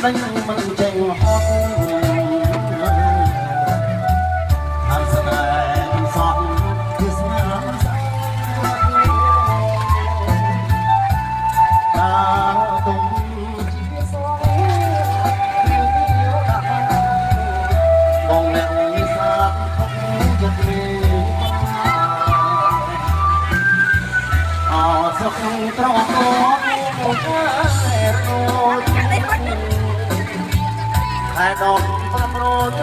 ដេញមិនចេញហត់ហានស្នេហ៍សោះគឺស្នាមតាទុំជាសងបងអ្នកនេះសាបខំចិត្តនេះអត់សុខត្រង់អូនតែដងប្រមរត់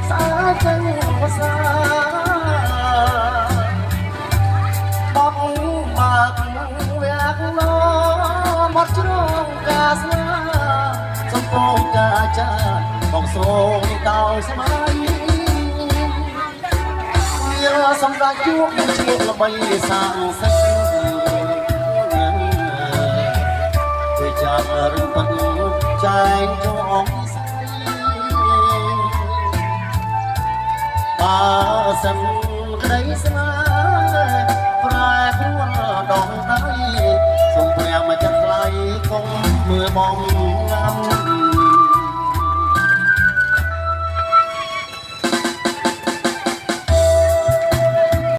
សាចេញភាសាបបបាក់វាក់លោមកជ្រងកាស្នាសំពងកាចាបងសូមដោយស្មៃវាសម្រាប់ជួបជាល្បីសាងសឹកជួយចាប់រំពឹងចែងចងបើសិនក្តីស្នេហ៍ប្រែប្រួលដងដៃសូមព្រះម្ចាស់ថ្លៃគង់មើលបងងំ